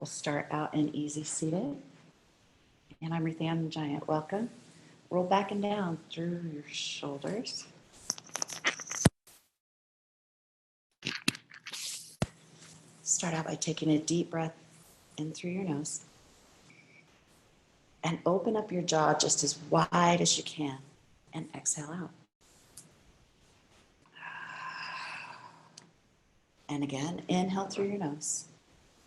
We'll start out in easy seated. And I'm Ruthann, giant. Welcome. Roll back and down through your shoulders. Start out by taking a deep breath in through your nose. And open up your jaw just as wide as you can. And exhale out. And again, inhale through your nose.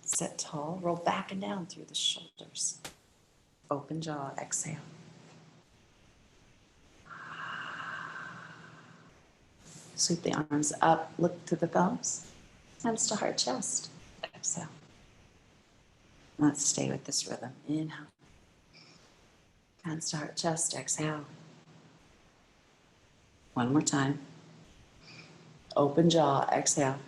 Sit tall, roll back and down through the shoulders. Open jaw, exhale. Sweep the arms up, look to the thumbs. Hands to heart, chest. Exhale. Let's stay with this rhythm. Inhale. Hands to heart, chest. Exhale. One more time. Open jaw, exhale.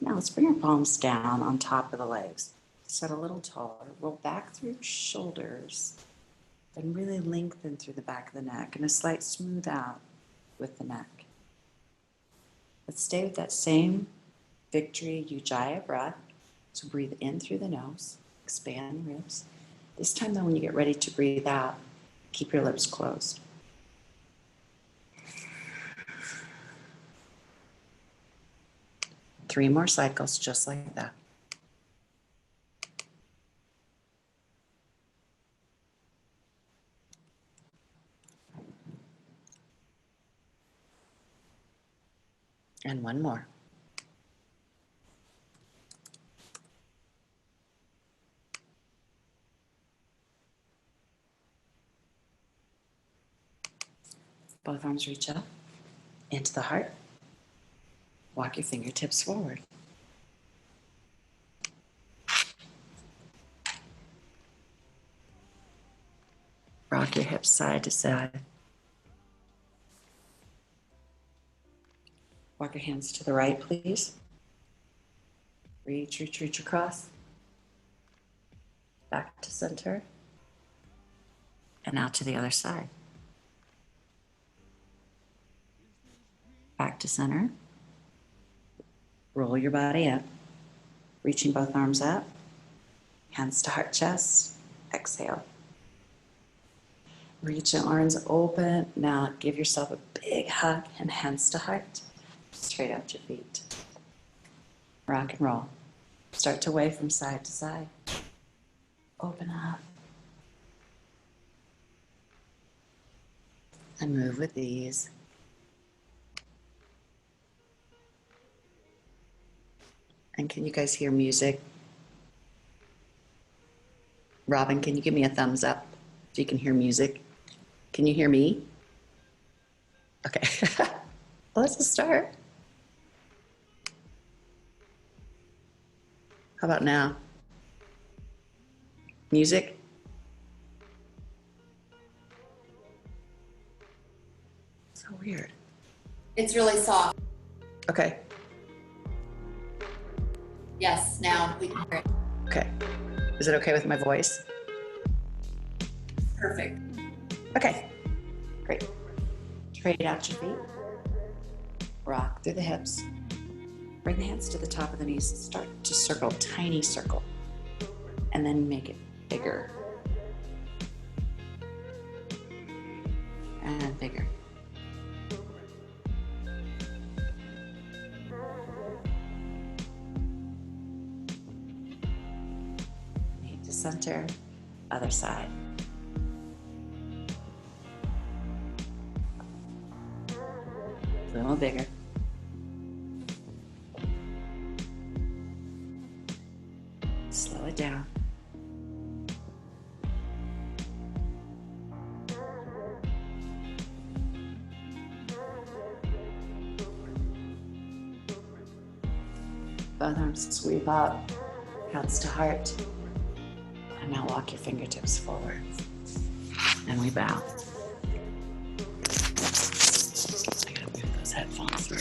Now let's bring our palms down on top of the legs. Sit a little taller. Roll back through your shoulders. And really lengthen through the back of the neck and a slight smooth out with the neck. Let's stay with that same victory Ujjayi breath. So breathe in through the nose, expand the ribs. This time though, when you get ready to breathe out, keep your lips closed. Three more cycles just like that. And one more. Both arms reach up into the heart. Walk your fingertips forward. Rock your hips side to side. Walk your hands to the right, please. Reach, reach, reach across. Back to center. And out to the other side. Back to center. Roll your body up. Reaching both arms up. Hands to heart, chest. Exhale. Reach your arms open. Now give yourself a big hug and hands to heart. Straight out your feet. Rock and roll. Start to wave from side to side. Open up. And move with ease. And can you guys hear music? Robin, can you give me a thumbs up so you can hear music? Can you hear me? Okay. Well, let's just start. How about now? Music? So weird. It's really soft. Okay. Yes, now we can hear it. Okay. Is it okay with my voice? Perfect. Okay. Great. Straight out your feet. Rock through the hips. Bring the hands to the top of the knees. Start to circle, tiny circle. And then make it bigger. And bigger. Knee to center. Other side. A little bigger. Slow it down. Both arms sweep up, hands to heart. And now walk your fingertips forward. And we bow. I gotta move those headphones through.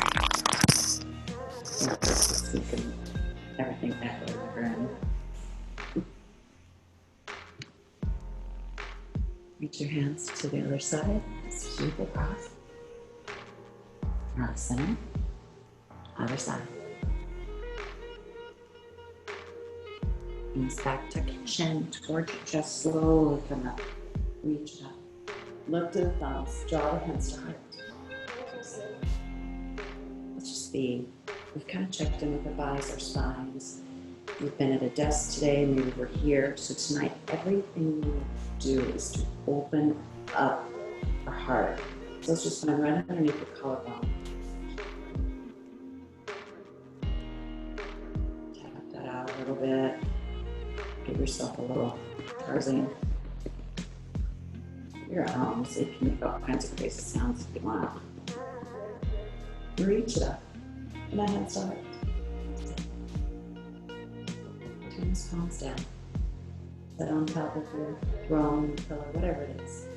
Not just sneaking everything back over and reach your hands to the other side. Sweep across. Rock center. Other side. Knees back, tuck your chin toward your chest, slowly come up. Reach it up. Look to the thumbs, draw the hands to heart. Let's just be. We've kind of checked in with our bodies, our spines. We've been at a desk today, maybe we're here. So tonight, everything we do is to open up our heart. So let's just find right underneath the collarbone. Tap that out a little bit. Give yourself a little Tarzan. Your arms, you can make all kinds of crazy sounds if you want. Reach it up. And that hands to heart. Turn the palms down. Sit on top of your throne, pillow, whatever it is.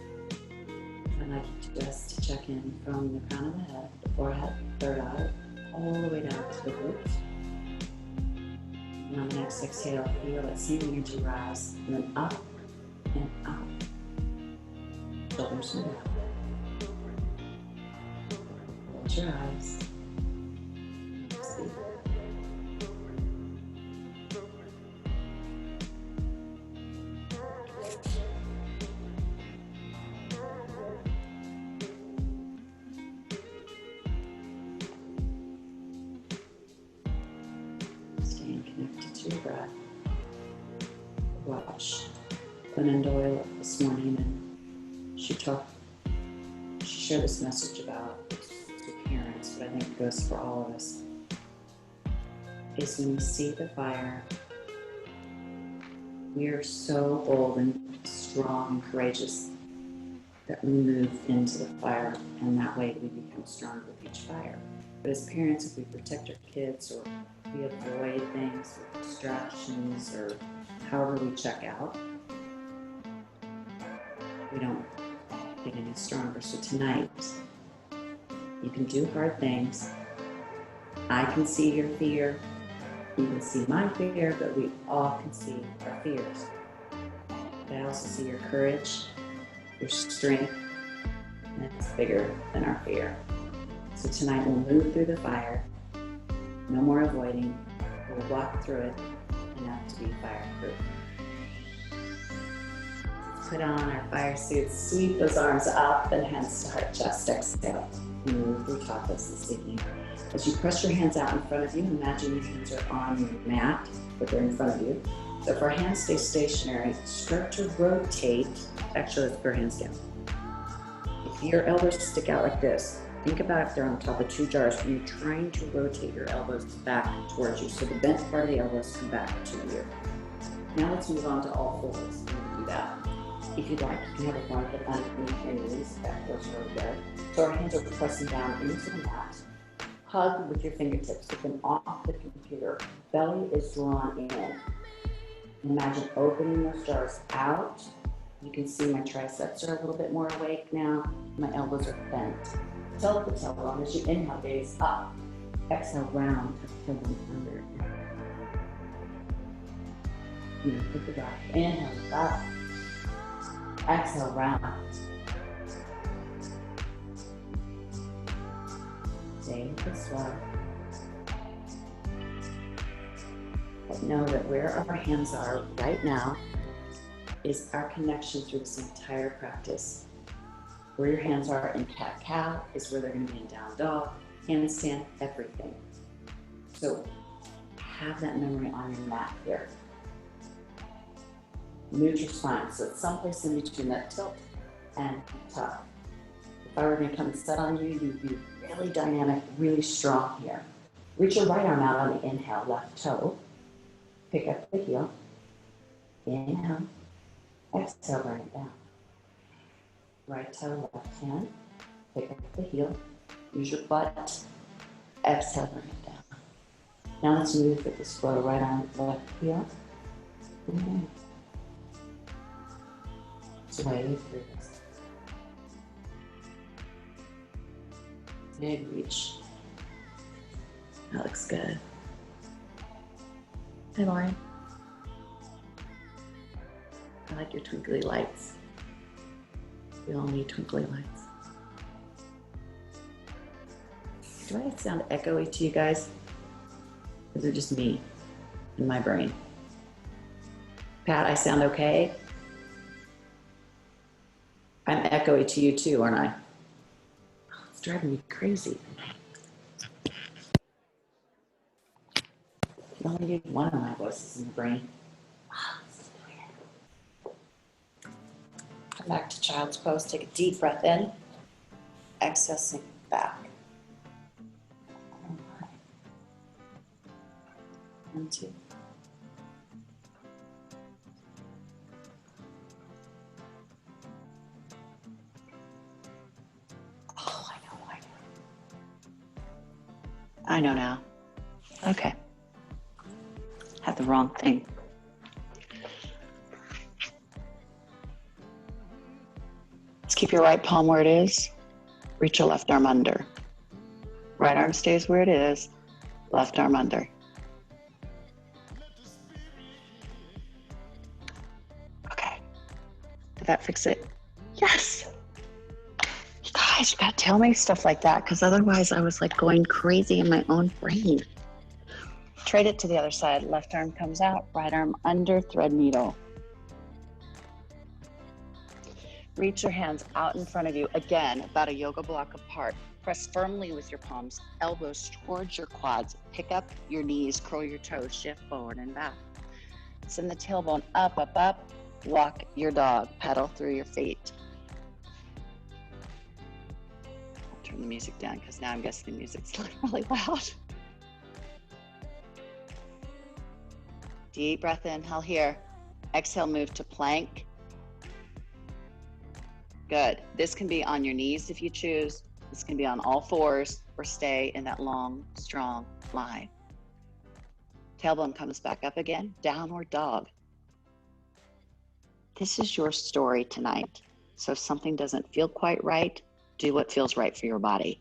I'd like you just to check in from the crown of the head, the forehead, third eye, all the way down to the roots. And on the next exhale, feel that same energy rise, and then up and up. Shoulders move out. Close your eyes. Sleep. Staying connected to your breath. Watch Glennon Doyle this morning, and she shared this message about to parents, but I think it goes for all of us, is when we see the fire, we are so bold and strong and courageous that we move into the fire, and that way we become stronger with each fire. But as parents, if we protect our kids or we avoid things with distractions or however we check out, we don't get any stronger. So tonight, you can do hard things. I can see your fear. You can see my fear, but we all can see our fears. But I also see your courage, your strength, and it's bigger than our fear. So tonight we'll move through the fire. No more avoiding. We'll walk through it enough to be fireproof. Put on our fire suits, sweep those arms up and hands to heart, chest, exhale. Move through topless this evening. As you press your hands out in front of you, imagine your hands are on your mat, but they're in front of you. So if our hands stay stationary, start to rotate. Actually, let's put our hands down. If your elbows stick out like this, think about if they're on top of two jars and you're trying to rotate your elbows back towards you. So the bent part of the elbows come back to you. Now let's move on to all fours. We're going to do that. If you'd like, you can have a blanket underneath your knees. That feels really good. So our hands are pressing down into the mat. Hug with your fingertips. Get them off the computer. Belly is drawn in. Imagine opening those jars out. You can see my triceps are a little bit more awake now. My elbows are bent. Tilt the tailbone as you inhale, gaze up. Exhale, round, tuck the tailbone under. Pick it up. Inhale, up. Exhale, round. Stay with this one. But know that where our hands are right now is our connection through this entire practice. Where your hands are in cat-cow is where they're going to be in down dog, handstand, everything. So have that memory on your mat here. Neutral spine, so it's someplace in between that tilt and tuck. If I were going to come and set on you, you'd be really dynamic, really strong here. Reach your right arm out on the inhale, left toe. Pick up the heel. Inhale. Exhale, bring it down. Right toe, left hand. Pick up the heel. Use your butt. Exhale, bring it down. Now let's move with this flow. Right arm, left heel. Inhale. Sway through this. Big reach. That looks good. Hi, Lauren. I like your twinkly lights. We all need twinkly lights. Do I sound echoey to you guys? Or is it just me and my brain? Pat, I sound okay? I'm echoey to you too, aren't I? It's driving me crazy. You only need one of my voices in the brain. Come back to child's pose. Take a deep breath in. Exhale, sink back. And two. Oh, I know now. Okay. Had the wrong thing. Let's keep your right palm where it is. Reach your left arm under. Right arm stays where it is. Left arm under. Okay. Did that fix it? Yes. You guys, you gotta tell me stuff like that, because otherwise I was like going crazy in my own brain. Trade it to the other side. Left arm comes out, right arm under, thread needle. Reach your hands out in front of you, again, about a yoga block apart. Press firmly with your palms, elbows towards your quads. Pick up your knees, curl your toes, shift forward and back. Send the tailbone up, up, up. Walk your dog, pedal through your feet. I'll turn the music down because now I'm guessing the music's really loud. Deep breath, inhale here. Exhale, move to plank. Good. This can be on your knees if you choose. This can be on all fours or stay in that long, strong line. Tailbone comes back up again, downward dog. This is your story tonight. So if something doesn't feel quite right, do what feels right for your body.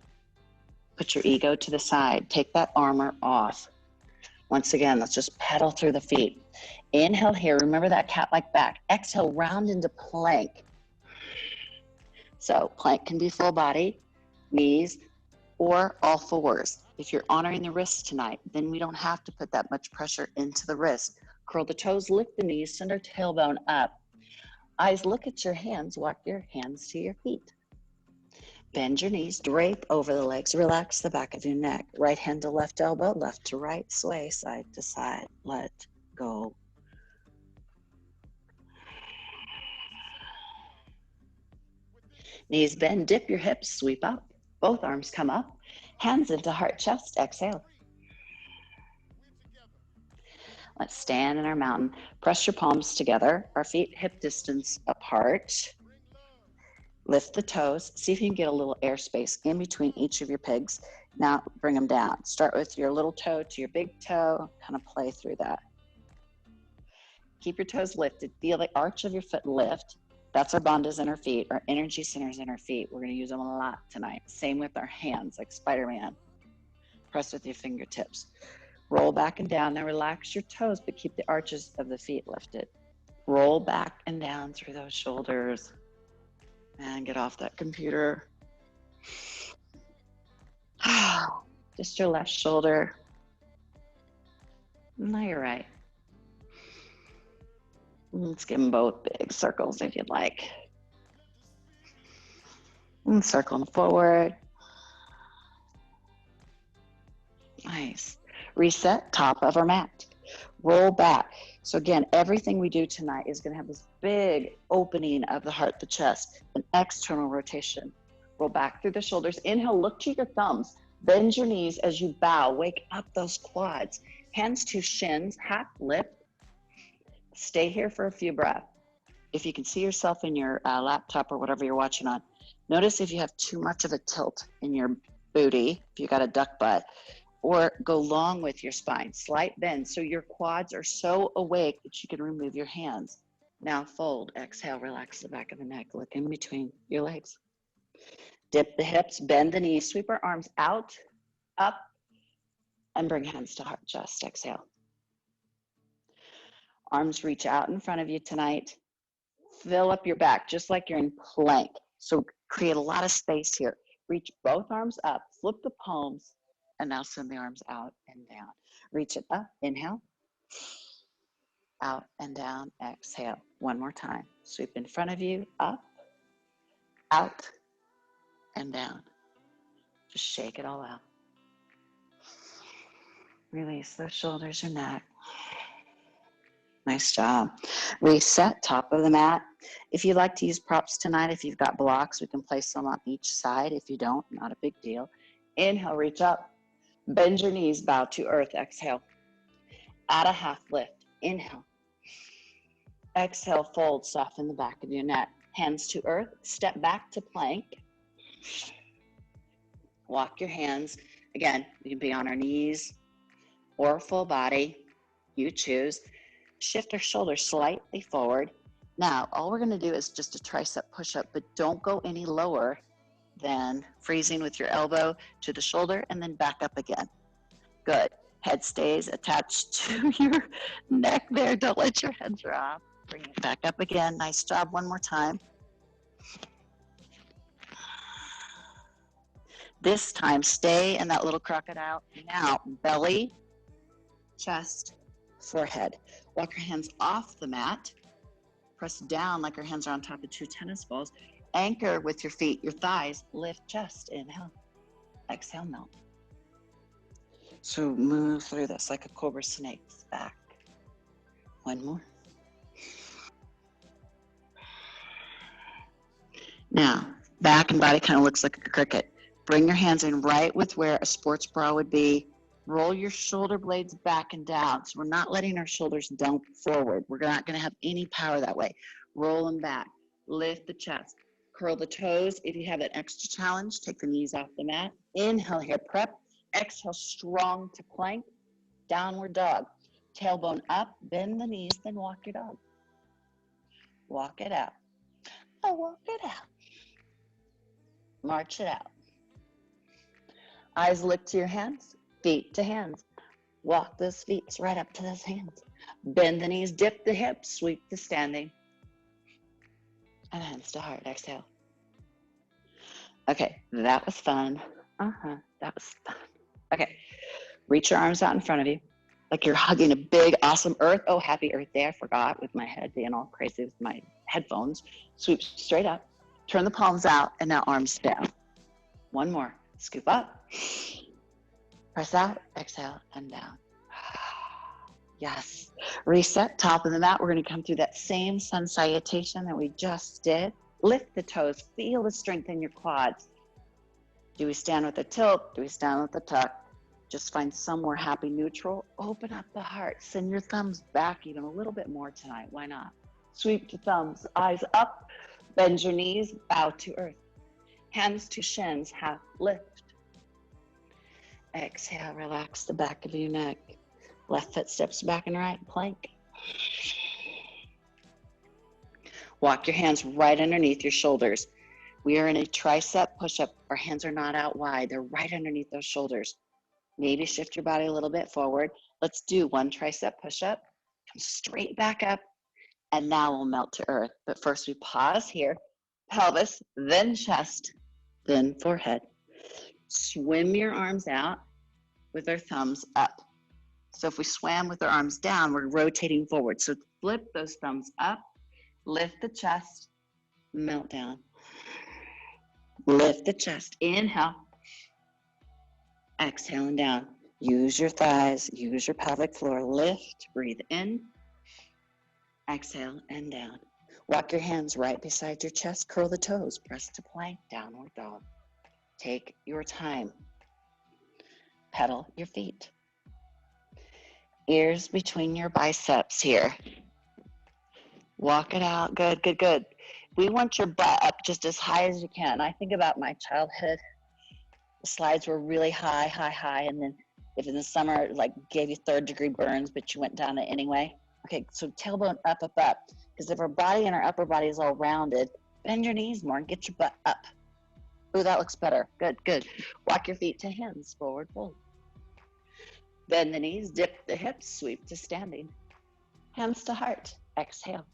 Put your ego to the side. Take that armor off. Once again, let's just pedal through the feet. Inhale here. Remember that cat-like back. Exhale, round into plank. So plank can be full body, knees, or all fours. If you're honoring the wrists tonight, then we don't have to put that much pressure into the wrist. Curl the toes, lift the knees, send our tailbone up. Eyes look at your hands, walk your hands to your feet. Bend your knees, drape over the legs, relax the back of your neck. Right hand to left elbow, left to right, sway side to side, let go. Knees bend, dip your hips, sweep up. Both arms come up, hands into heart chest, exhale. Let's stand in our mountain. Press your palms together, our feet hip distance apart. Lift the toes. See if you can get a little airspace in between each of your pegs. Now bring them down. Start with your little toe to your big toe. Kind of play through that. Keep your toes lifted. Feel the arch of your foot lift. That's our bandhas in our feet, our energy centers in our feet. We're going to use them a lot tonight. Same with our hands, like Spider-Man. Press with your fingertips. Roll back and down. Now relax your toes, but keep the arches of the feet lifted. Roll back and down through those shoulders. And get off that computer. Just your left shoulder. No, you're right. Let's give them both big circles if you'd like. And circling forward. Nice. Reset, top of our mat. Roll back. So again, everything we do tonight is going to have this big opening of the heart, the chest, an external rotation. Roll back through the shoulders. Inhale, look to your thumbs. Bend your knees as you bow. Wake up those quads. Hands to shins, half lift. Stay here for a few breaths. If you can see yourself in your laptop or whatever you're watching on, notice if you have too much of a tilt in your booty, if you got a duck butt, or go long with your spine, slight bend, so your quads are so awake that you can remove your hands. Now fold, exhale, relax the back of the neck, look in between your legs. Dip the hips, bend the knees, sweep our arms out, up, and bring hands to heart, chest, exhale. Arms reach out in front of you tonight. Fill up your back, just like you're in plank. So create a lot of space here. Reach both arms up, flip the palms, and now send the arms out and down. Reach it up, inhale. out and down. Exhale. One more time. Sweep in front of you, up, out, and down. Just shake it all out. Release those shoulders, your neck. Nice job. Reset, top of the mat. If you like to use props tonight, if you've got blocks, we can place them on each side. If you don't, not a big deal. Inhale, reach up. Bend your knees, bow to earth. Exhale. Add a half lift. Inhale. Exhale, fold, soften the back of your neck. Hands to earth. Step back to plank. Walk your hands. Again, you can be on our knees or full body. You choose. Shift our shoulders slightly forward. Now, all we're going to do is just a tricep push-up, but don't go any lower than freezing with your elbow to the shoulder and then back up again. Good. Head stays attached to your neck there. Don't let your head drop. Bring it back up again. Nice job. One more time. This time, stay in that little crocodile. Now, belly, chest, forehead. Walk your hands off the mat. Press down like your hands are on top of two tennis balls. Anchor with your feet, your thighs. Lift chest. Inhale. Exhale, melt. So move through this like a cobra snake. Back. One more. Now, back and body kind of looks like a cricket. Bring your hands in right with where a sports bra would be. Roll your shoulder blades back and down. So we're not letting our shoulders dump forward. We're not going to have any power that way. Roll them back. Lift the chest. Curl the toes. If you have an extra challenge, take the knees off the mat. Inhale here, prep. Exhale, strong to plank. Downward dog. Tailbone up, bend the knees, then walk your dog. Walk it out. Oh, walk it out. March it out. Eyes look to your hands, feet to hands. Walk those feet right up to those hands. Bend the knees, dip the hips, sweep to standing. And hands to heart, exhale. Okay, that was fun. That was fun. Okay, reach your arms out in front of you like you're hugging a big, awesome earth. Oh, happy Earth Day, I forgot with my head being all crazy with my headphones. Sweep straight up, turn the palms out, and now arms down. One more, scoop up, press out, exhale, and down. Yes, reset, top of the mat. We're gonna come through that same sun salutation that we just did. Lift the toes, feel the strength in your quads. Do we stand with a tilt? Do we stand with a tuck? Just find somewhere happy, neutral. Open up the heart. Send your thumbs back even a little bit more tonight. Why not? Sweep the thumbs, eyes up, bend your knees, bow to earth. Hands to shins, half lift. Exhale, relax the back of your neck. Left foot steps back and right, plank. Walk your hands right underneath your shoulders. We are in a tricep push-up. Our hands are not out wide. They're right underneath those shoulders. Maybe shift your body a little bit forward. Let's do one tricep push-up. Come straight back up, and now we'll melt to earth. But first we pause here. Pelvis, then chest, then forehead. Swim your arms out with our thumbs up. So if we swam with our arms down, we're rotating forward. So flip those thumbs up, lift the chest, melt down. Lift the chest, inhale. Exhale and down. Use your thighs, use your pelvic floor. Lift, breathe in. Exhale and down. Walk your hands right beside your chest. Curl the toes. Press to plank, downward dog. Take your time. Pedal your feet. Ears between your biceps here. Walk it out. Good, good, good. We want your butt up just as high as you can. I think about my childhood. The slides were really high, high, high. And then if in the summer, like gave you 3rd-degree burns, but you went down it anyway. Okay, so tailbone up, up, up. Because if our body and our upper body is all rounded, bend your knees more and get your butt up. Oh, that looks better. Good, good. Walk your feet to hands, forward fold. Bend the knees, dip the hips, sweep to standing. Hands to heart, exhale.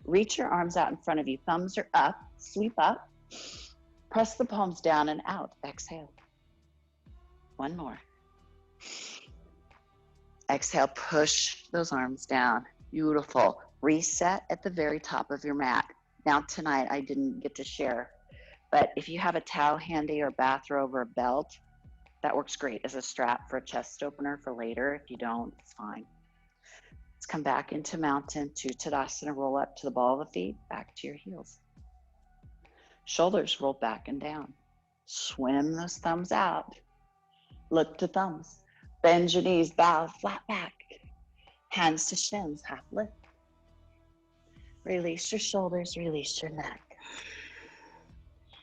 Reach your arms out in front of you. Thumbs are up, sweep up. Press the palms down and out, exhale. One more. Exhale, push those arms down. Beautiful. Reset at the very top of your mat. Now tonight I didn't get to share, but if you have a towel handy or bathrobe or a belt, that works great as a strap for a chest opener for later. If you don't, it's fine. Let's come back into mountain to Tadasana, roll up to the ball of the feet, back to your heels. Shoulders roll back and down. Swim those thumbs out. Look to thumbs. Bend your knees, bow flat back. Hands to shins, half lift. Release your shoulders, release your neck.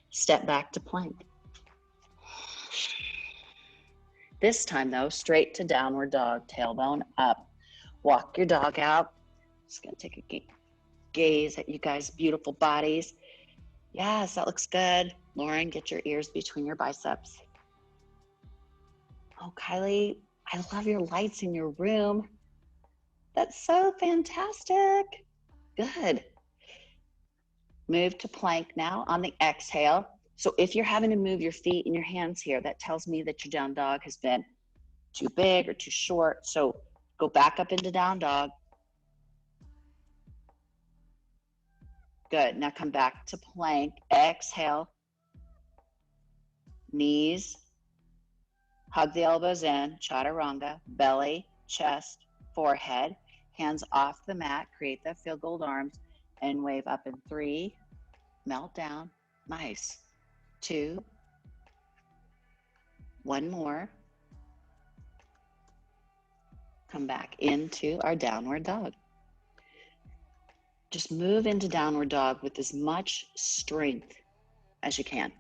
Step back to plank. This time though, straight to downward dog, tailbone up. Walk your dog out. Just gonna take a gaze at you guys' beautiful bodies. Yes, that looks good. Lauren, get your ears between your biceps. Oh, Kylie, I love your lights in your room. That's so fantastic. Good. Move to plank now on the exhale. So if you're having to move your feet and your hands here, that tells me that your down dog has been too big or too short. So go back up into down dog. Good. Now come back to plank. Exhale. Knees. Hug the elbows in. Chaturanga. Belly, chest, forehead. Hands off the mat. Create that field goal arms. And wave up in 3. Melt down. Nice. 2. 1 more. Come back into our downward dog. Just move into downward dog with as much strength as you can.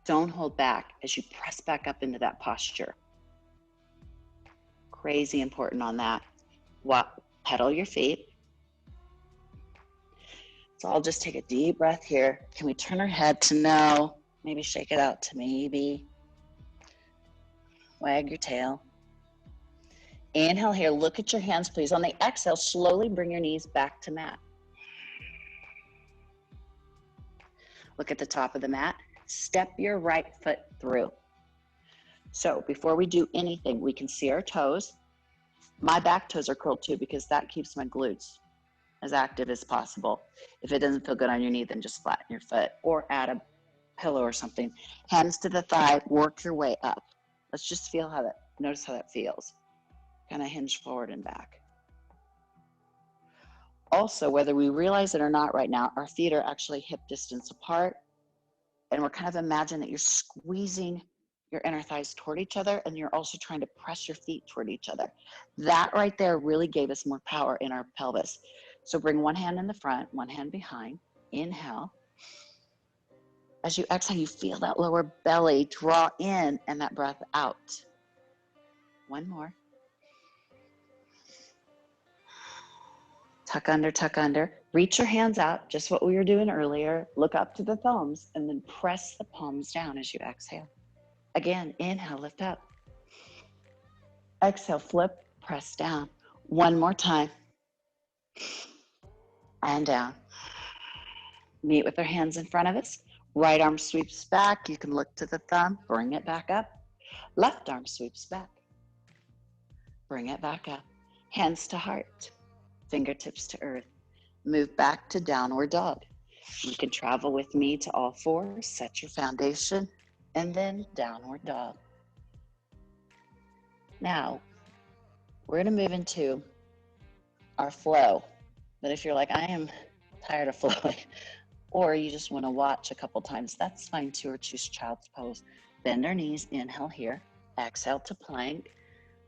Don't hold back as you press back up into that posture. Crazy important on that. Pedal your feet. So I'll just take a deep breath here. Can we turn our head to no? Maybe shake it out to maybe. Wag your tail. Inhale here, look at your hands, please. On the exhale, slowly bring your knees back to mat. Look at the top of the mat. Step your right foot through. So before we do anything, we can see our toes. My back toes are curled too because that keeps my glutes as active as possible. If it doesn't feel good on your knee, then just flatten your foot or add a pillow or something. Hands to the thigh, work your way up. Let's just feel how that, notice how that feels. Kind of hinge forward and back. Also, whether we realize it or not right now, our feet are actually hip distance apart. And we're kind of imagine that you're squeezing your inner thighs toward each other and you're also trying to press your feet toward each other. That right there really gave us more power in our pelvis. So bring one hand in the front, one hand behind. Inhale. As you exhale, you feel that lower belly draw in and that breath out. One more. Tuck under, tuck under. Reach your hands out, just what we were doing earlier. Look up to the thumbs and then press the palms down as you exhale. Again, inhale, lift up. Exhale, flip, press down. One more time. And down. Meet with our hands in front of us. Right arm sweeps back. You can look to the thumb, bring it back up. Left arm sweeps back. Bring it back up. Hands to heart. Fingertips to earth. Move back to downward dog. You can travel with me to all fours, set your foundation, and then downward dog. Now, we're gonna move into our flow. But if you're like, I am tired of flowing, or you just wanna watch a couple times, that's fine too, or choose child's pose. Bend our knees, inhale here, exhale to plank.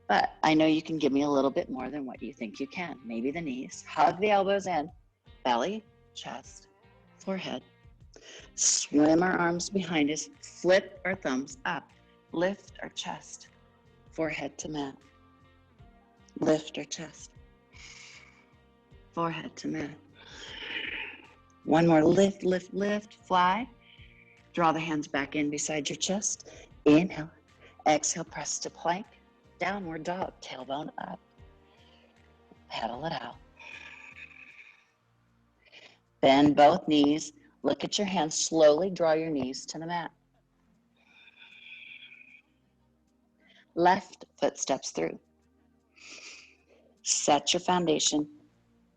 But I know you can give me a little bit more than what you think you can. Maybe the knees, hug the elbows in, belly, chest, forehead. Swim our arms behind us, flip our thumbs up, lift our chest, forehead to mat. Lift our chest, forehead to mat. One more, lift, lift, lift, fly. Draw the hands back in beside your chest. Inhale, exhale, press to plank. Downward dog, tailbone up. Pedal it out. Bend both knees. Look at your hands. Slowly draw your knees to the mat. Left foot steps through. Set your foundation,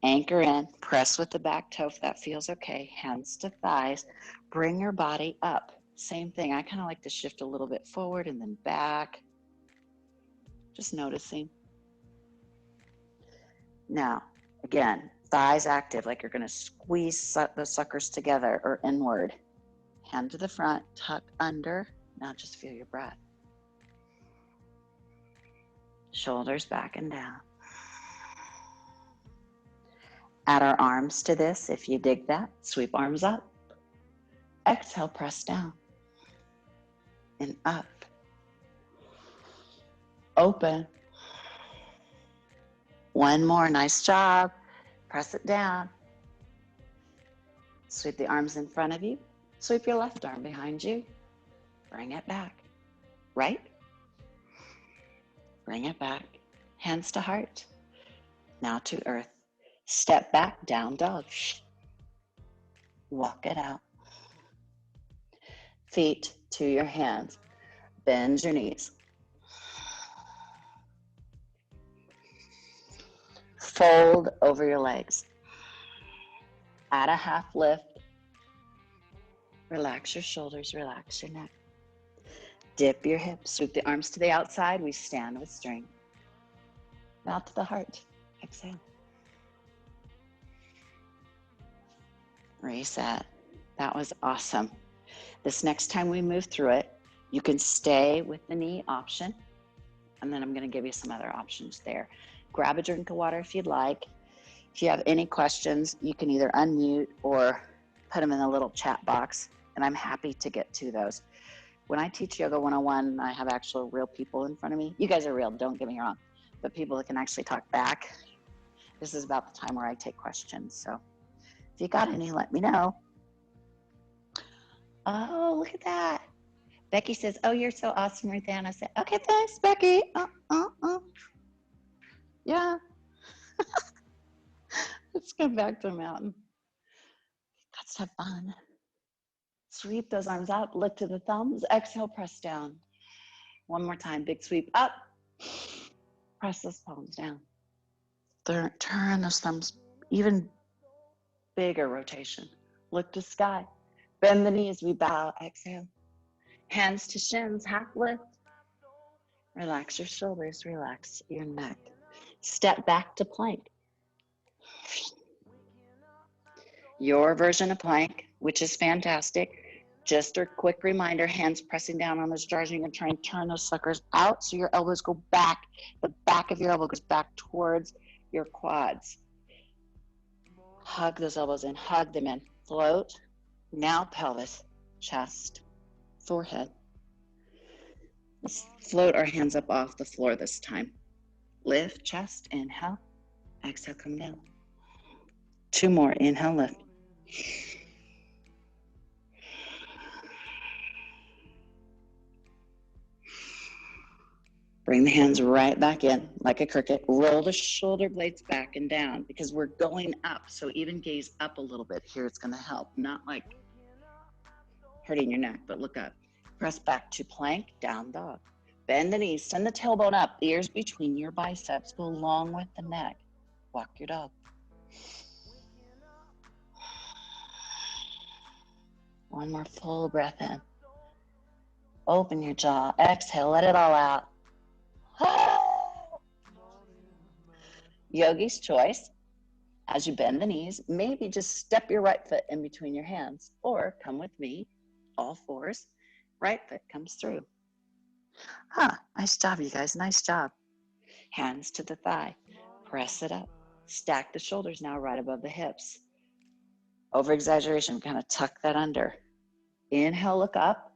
anchor in, press with the back toe if that feels okay. Hands to thighs, bring your body up. Same thing, I kind of like to shift a little bit forward and then back. Just noticing. Now, again, thighs active, like you're gonna squeeze the suckers together or inward. Hand to the front, tuck under. Now just feel your breath. Shoulders back and down. Add our arms to this if you dig that. Sweep arms up. Exhale, press down. And up. Open. One more, nice job. Press it down. Sweep the arms in front of you. Sweep your left arm behind you. Bring it back. Right. Bring it back. Hands to heart. Now to earth. Step back, down dog. Walk it out. Feet to your hands. Bend your knees. Fold over your legs. Add a half lift. Relax your shoulders, relax your neck. Dip your hips, sweep the arms to the outside. We stand with strength. Now to the heart. Exhale. Reset. That was awesome. This next time we move through it, you can stay with the knee option, and then I'm going to give you some other options there. Grab a drink of water if you'd like. If you have any questions, you can either unmute or put them in the little chat box, and I'm happy to get to those. When I teach Yoga 101, I have actual real people in front of me. You guys are real, don't get me wrong, but people that can actually talk back. This is about the time where I take questions. So if you got any, let me know. Oh, look at that. Becky says, oh, you're so awesome, Ruthann. I said, okay, thanks, Becky. Yeah. Let's go back to the mountain. Let's have fun. Sweep those arms up, lift to the thumbs, exhale, press down. One more time, big sweep up. Press those palms down. Turn those thumbs, even bigger rotation. Look to sky. Bend the knees, we bow, exhale. Hands to shins, half lift. Relax your shoulders, relax your neck. Step back to plank. Your version of plank, which is fantastic. Just a quick reminder, hands pressing down on those jars. You're going to try and turn those suckers out so your elbows go back. The back of your elbow goes back towards your quads. Hug those elbows in, hug them in. Float. Now pelvis, chest, forehead. Let's float our hands up off the floor this time. Lift, chest, inhale. Exhale, come down. Two more, inhale, lift. Bring the hands right back in like a cricket. Roll the shoulder blades back and down because we're going up. So even gaze up a little bit here. It's going to help. Not like hurting your neck, but look up. Press back to plank, down dog. Bend the knees. Send the tailbone up. Ears between your biceps. Go along with the neck. Walk your dog. One more full breath in. Open your jaw. Exhale. Let it all out. Yogi's choice. As you bend the knees, maybe just step your right foot in between your hands or come with me, all fours. Right foot comes through. Nice job, you guys. Nice job. Hands to the thigh. Press it up. Stack the shoulders now right above the hips. Over exaggeration, kind of tuck that under. Inhale, look up.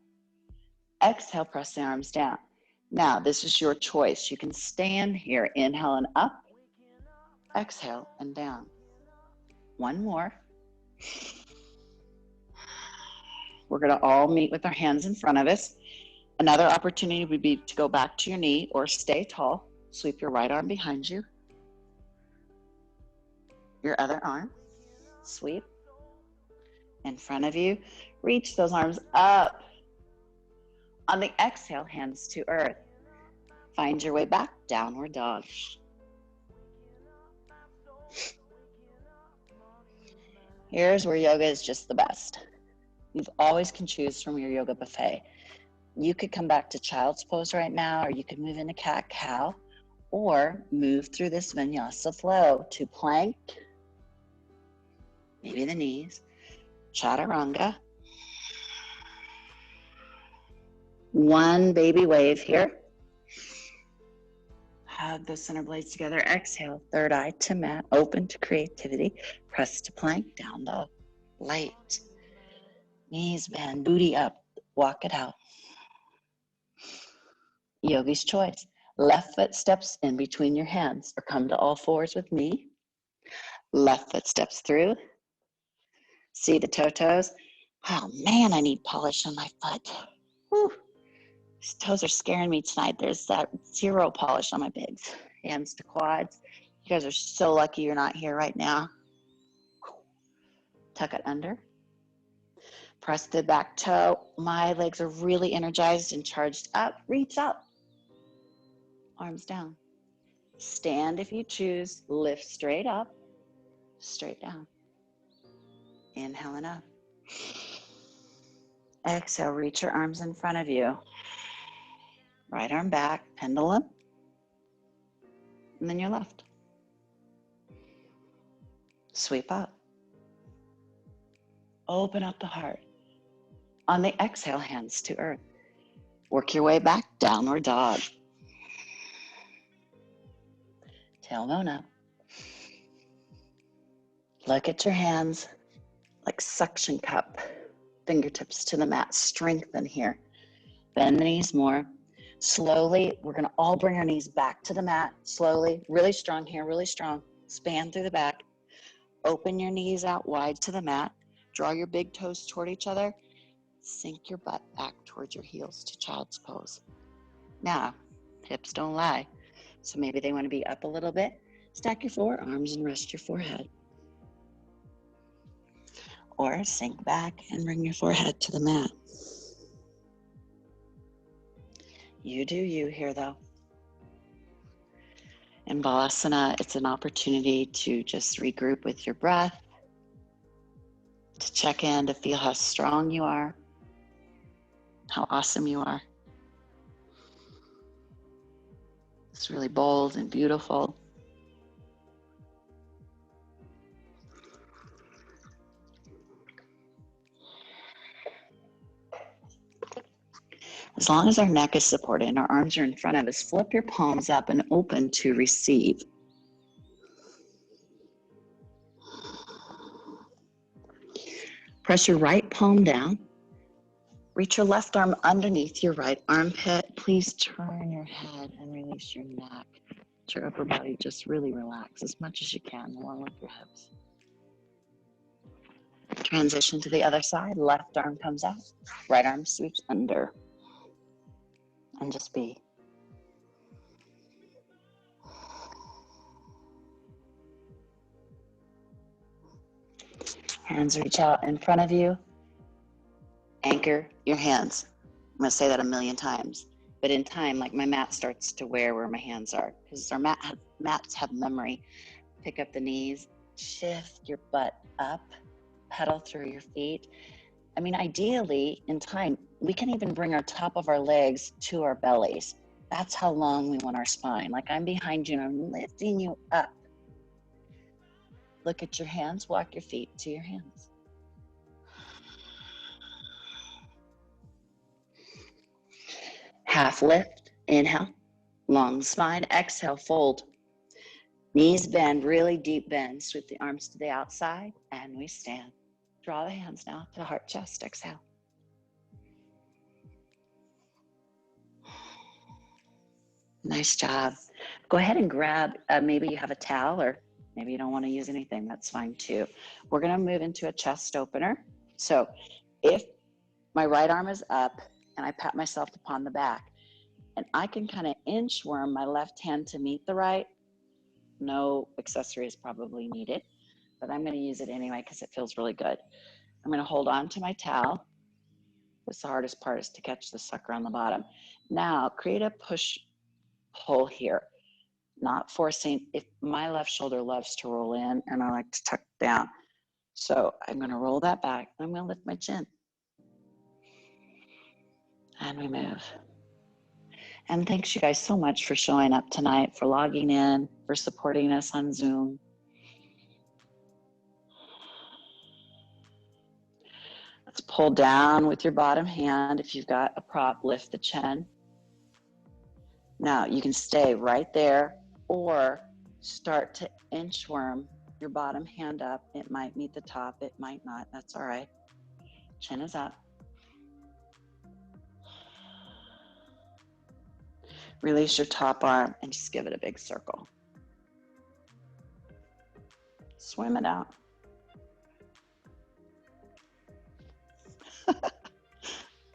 Exhale, press the arms down. Now, this is your choice. You can stand here. Inhale and up. Exhale and down. One more. We're going to all meet with our hands in front of us. Another opportunity would be to go back to your knee or stay tall. Sweep your right arm behind you. Your other arm. Sweep. In front of you. Reach those arms up. On the exhale, hands to earth. Find your way back, downward dog. Here's where yoga is just the best. You always can choose from your yoga buffet. You could come back to child's pose right now, or you could move into cat-cow, or move through this vinyasa flow to plank, maybe the knees, chaturanga. One baby wave here. Hug those center blades together. Exhale, third eye to mat, open to creativity. Press to plank, down dog. Light. Knees bend, booty up. Walk it out. Yogi's choice. Left foot steps in between your hands, or come to all fours with me. Left foot steps through. See the toe-toes? Oh man, I need polish on my foot. Whew. These toes are scaring me tonight. There's that zero polish on my bigs. Hands to quads. You guys are so lucky you're not here right now. Tuck it under. Press the back toe. My legs are really energized and charged up. Reach up. Arms down. Stand if you choose. Lift straight up. Straight down. Inhale and up. Exhale, reach your arms in front of you. Right arm back, pendulum. And then your left. Sweep up. Open up the heart. On the exhale, hands to earth. Work your way back, downward dog. Tailbone up. Look at your hands like suction cup. Fingertips to the mat. Strengthen here. Bend the knees more. Slowly, we're going to all bring our knees back to the mat. Slowly, really strong here, really strong. Span through the back. Open your knees out wide to the mat. Draw your big toes toward each other. Sink your butt back towards your heels to child's pose. Now, hips don't lie. So maybe they want to be up a little bit. Stack your forearms and rest your forehead. Or sink back and bring your forehead to the mat. You do you here though. In Balasana, it's an opportunity to just regroup with your breath, to check in, to feel how strong you are, how awesome you are. It's really bold and beautiful. As long as our neck is supported and our arms are in front of us, flip your palms up and open to receive. Press your right palm down. Reach your left arm underneath your right armpit. Please turn your head and release your neck. Let your upper body just really relax as much as you can, along with your hips. Transition to the other side. Left arm comes out. Right arm sweeps under. And just be. Hands reach out in front of you. Anchor your hands. I'm going to say that 1,000,000 times. But in time, like my mat starts to wear where my hands are, because our mats have memory. Pick up the knees, shift your butt up, pedal through your feet. I mean, ideally, in time, we can even bring our top of our legs to our bellies. That's how long we want our spine. Like I'm behind you and I'm lifting you up. Look at your hands, walk your feet to your hands. Half lift, inhale, long spine, exhale, fold. Knees bend, really deep bend. Sweep the arms to the outside and we stand. Draw the hands now to heart, chest, exhale. Nice job. Go ahead and grab, maybe you have a towel or maybe you don't want to use anything, that's fine too. We're gonna move into a chest opener. So if my right arm is up and I pat myself upon the back and I can kind of inchworm my left hand to meet the right, no accessory is probably needed, but I'm gonna use it anyway because it feels really good. I'm gonna hold on to my towel. That's the hardest part, is to catch the sucker on the bottom. Now create a push pull here, not forcing. If my left shoulder loves to roll in and I like to tuck down, So I'm going to roll that back. I'm going to lift my chin. And we move. And thanks you guys so much for showing up tonight, for logging in, for supporting us on Zoom. Let's pull down with your bottom hand. If you've got a prop, lift the chin. Now you can stay right there or start to inchworm your bottom hand up. It might meet the top, it might not. That's all right. Chin is up. Release your top arm and just give it a big circle. Swim it out. You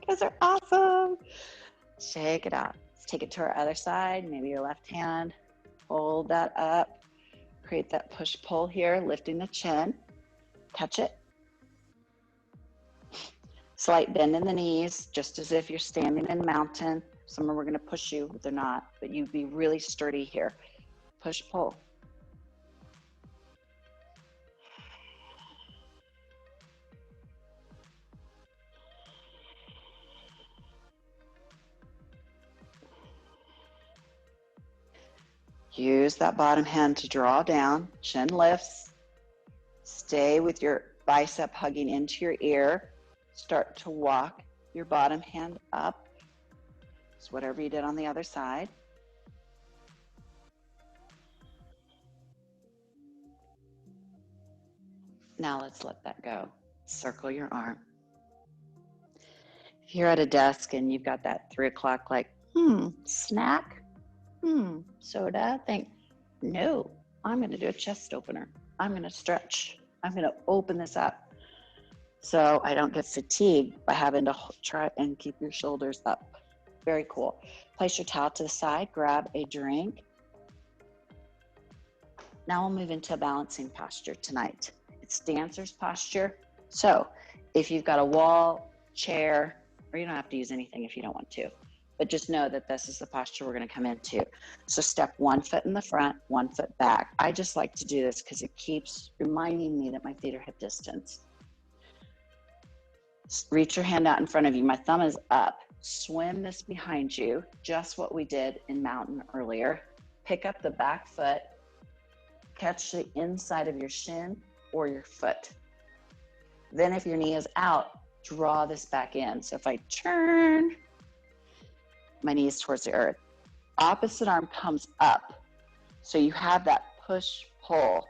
guys are awesome. Shake it out. Let's take it to our other side. Maybe your left hand. Hold that up. Create that push-pull here, lifting the chin. Touch it. Slight bend in the knees, just as if you're standing in a mountain. Some are going to push you, but they're not. But you be really sturdy here. Push-pull. Use that bottom hand to draw down, chin lifts. Stay with your bicep hugging into your ear. Start to walk your bottom hand up. It's whatever you did on the other side. Now let's let that go. Circle your arm. If you're at a desk and you've got that 3 o'clock like, snack, soda, think, no, I'm going to do a chest opener. I'm going to stretch. I'm going to open this up so I don't get fatigued by having to try and keep your shoulders up. Very cool. Place your towel to the side, grab a drink. Now we'll move into a balancing posture tonight. It's dancer's posture. So if you've got a wall, chair, or you don't have to use anything if you don't want to, but just know that this is the posture we're going to come into. So step 1 foot in the front, 1 foot back. I just like to do this because it keeps reminding me that my feet are hip distance. Reach your hand out in front of you. My thumb is up. Swim this behind you, just what we did in mountain earlier. Pick up the back foot, catch the inside of your shin or your foot. Then if your knee is out, draw this back in. So if I turn, my knee is towards the earth. Opposite arm comes up. So you have that push, pull,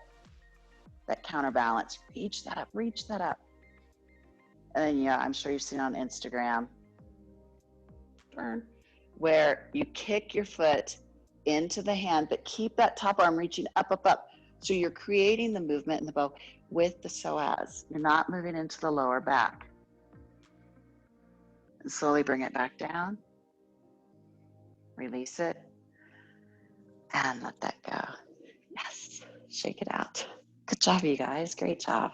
that counterbalance. Reach that up, reach that up. And then, yeah, I'm sure you've seen on Instagram, turn, where you kick your foot into the hand, but keep that top arm reaching up, up, up. So you're creating the movement in the bow with the psoas. You're not moving into the lower back. And slowly bring it back down. Release it. And let that go. Yes. Shake it out. Good job, you guys. Great job.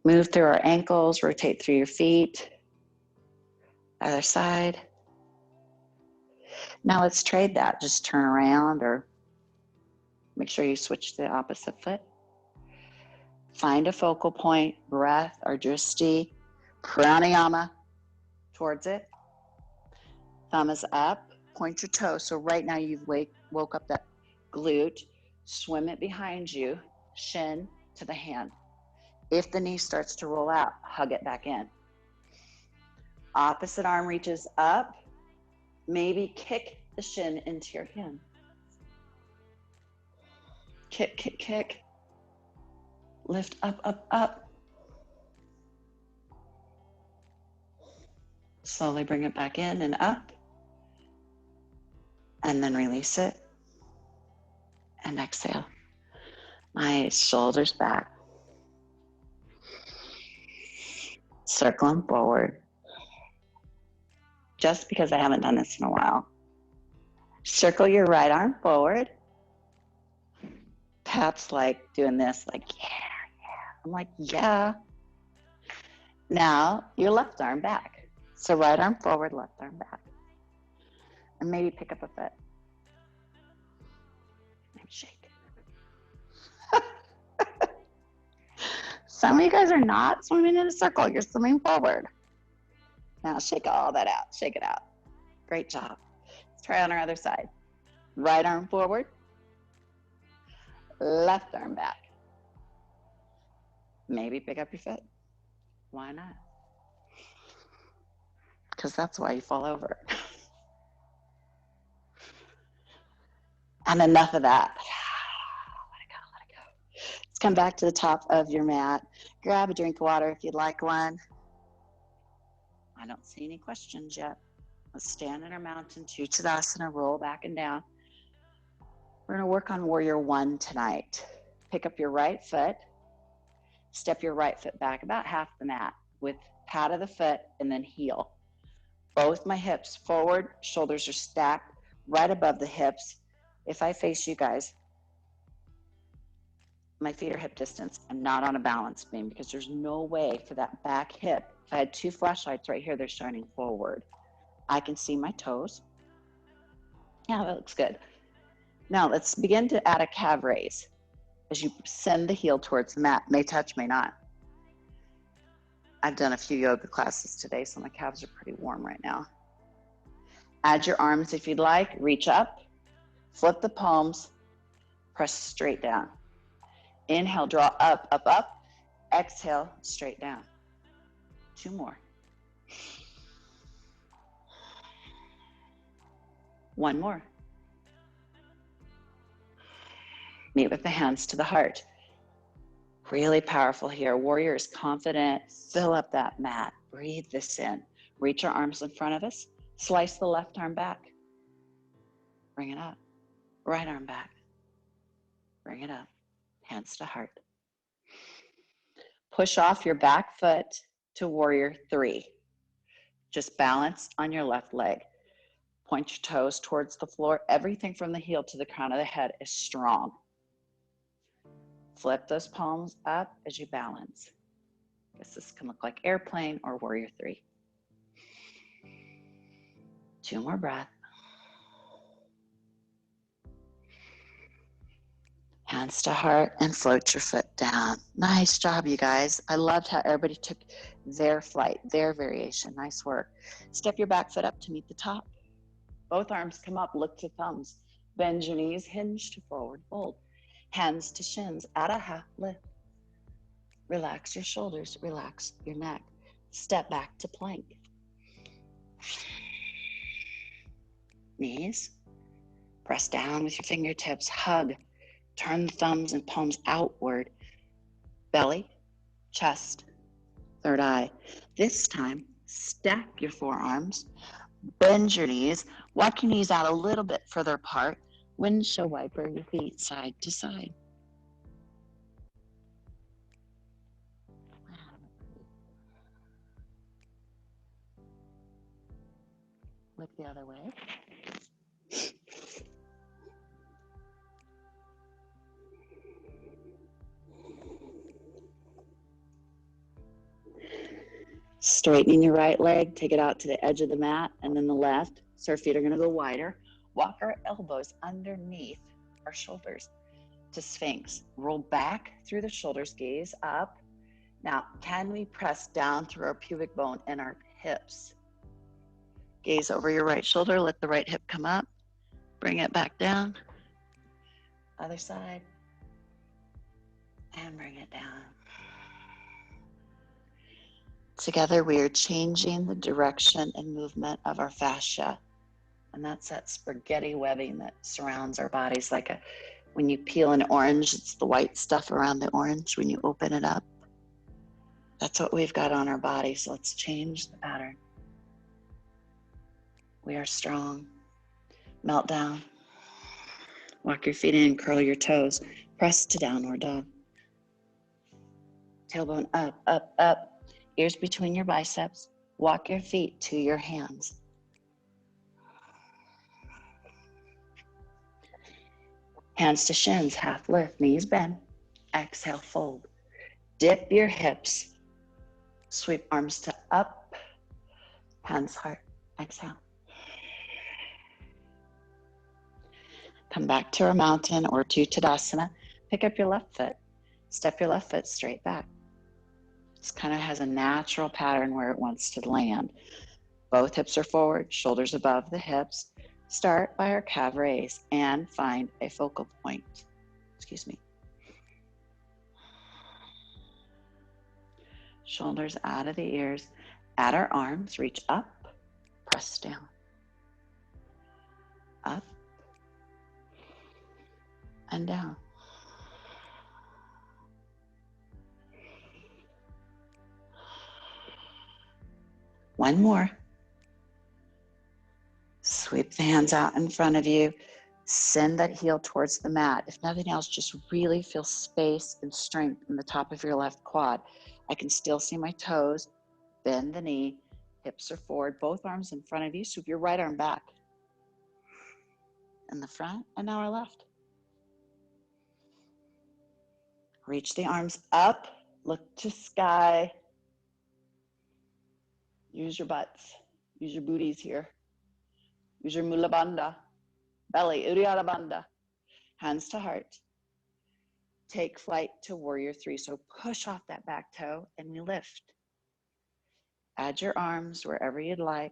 Move through our ankles. Rotate through your feet. Other side. Now let's trade that. Just turn around or make sure you switch to the opposite foot. Find a focal point, breath or drishti, pranayama towards it. Thumb is up, point your toe. So right now you've woke up that glute. Swim it behind you, shin to the hand. If the knee starts to roll out, hug it back in. Opposite arm reaches up. Maybe kick the shin into your hand. Kick, kick, kick. Lift up, up, up. Slowly bring it back in and up. And then release it. And exhale. Nice, shoulders back. Circle them forward. Just because I haven't done this in a while. Circle your right arm forward. Pat's like doing this, like, yeah, yeah. I'm like, yeah. Now, your left arm back. So right arm forward, left arm back. And maybe pick up a foot. Maybe shake. Some of you guys are not swimming in a circle. You're swimming forward. Now shake all that out. Shake it out. Great job. Let's try on our other side. Right arm forward. Left arm back. Maybe pick up your foot. Why not? Because that's why you fall over. And enough of that. Let it go, let it go. Let's come back to the top of your mat. Grab a drink of water if you'd like one. I don't see any questions yet. Let's stand in our mountain, Tadasana, roll back and down. We're gonna work on warrior one tonight. Pick up your right foot, step your right foot back about half the mat with pad of the foot and then heel. Both my hips forward, shoulders are stacked right above the hips. If I face you guys, my feet are hip distance. I'm not on a balance beam because there's no way for that back hip. If I had two flashlights right here, they're shining forward. I can see my toes. Yeah, that looks good. Now let's begin to add a calf raise. As you send the heel towards the mat, may touch, may not. I've done a few yoga classes today, so my calves are pretty warm right now. Add your arms if you'd like, reach up, flip the palms, press straight down. Inhale, draw up, up, up. Exhale, straight down. Two more. One more. Meet with the hands to the heart. Really powerful here. Warrior is confident. Fill up that mat. Breathe this in. Reach our arms in front of us. Slice the left arm back. Bring it up. Right arm back. Bring it up. Hands to heart. Push off your back foot to warrior three. Just balance on your left leg. Point your toes towards the floor. Everything from the heel to the crown of the head is strong. Flip those palms up as you balance. I guess this can look like airplane or warrior three. Two more breaths. Hands to heart and float your foot down. Nice job, you guys. I loved how everybody took their flight, their variation. Nice work. Step your back foot up to meet the top. Both arms come up, look to thumbs. Bend your knees, hinge to forward fold. Hands to shins, add a half lift. Relax your shoulders, relax your neck. Step back to plank. Knees, press down with your fingertips, hug. Turn the thumbs and palms outward. Belly, chest, third eye. This time, stack your forearms, bend your knees, walk your knees out a little bit further apart. Windshield wiper your feet side to side. Look the other way. Straightening your right leg, take it out to the edge of the mat, and then the left. So our feet are gonna go wider. Walk our elbows underneath our shoulders to Sphinx. Roll back through the shoulders, gaze up. Now, can we press down through our pubic bone and our hips? Gaze over your right shoulder, let the right hip come up. Bring it back down. Other side. And bring it down. Together, we are changing the direction and movement of our fascia. And that's that spaghetti webbing that surrounds our bodies like when you peel an orange, it's the white stuff around the orange when you open it up. That's what we've got on our bodies. Let's change the pattern. We are strong. Melt down. Walk your feet in, curl your toes. Press to downward dog. Tailbone up, up, up. Ears between your biceps. Walk your feet to your hands. Hands to shins, half lift, knees bend. Exhale, fold. Dip your hips. Sweep arms to up. Hands heart. Exhale. Come back to our mountain or to Tadasana. Pick up your left foot. Step your left foot straight back. This kind of has a natural pattern where it wants to land. Both hips are forward, shoulders above the hips. Start by our calf raise and find a focal point. Excuse me. Shoulders out of the ears. At our arms, reach up, press down. Up and down. One more. Sweep the hands out in front of you. Send that heel towards the mat. If nothing else, just really feel space and strength in the top of your left quad. I can still see my toes. Bend the knee. Hips are forward. Both arms in front of you. Sweep your right arm back. In the front, and now our left. Reach the arms up. Look to sky. Use your butts. Use your booties here. Use your mula bandha. Belly, Uddiyana Bandha. Hands to heart. Take flight to warrior three. So push off that back toe and we lift. Add your arms wherever you'd like.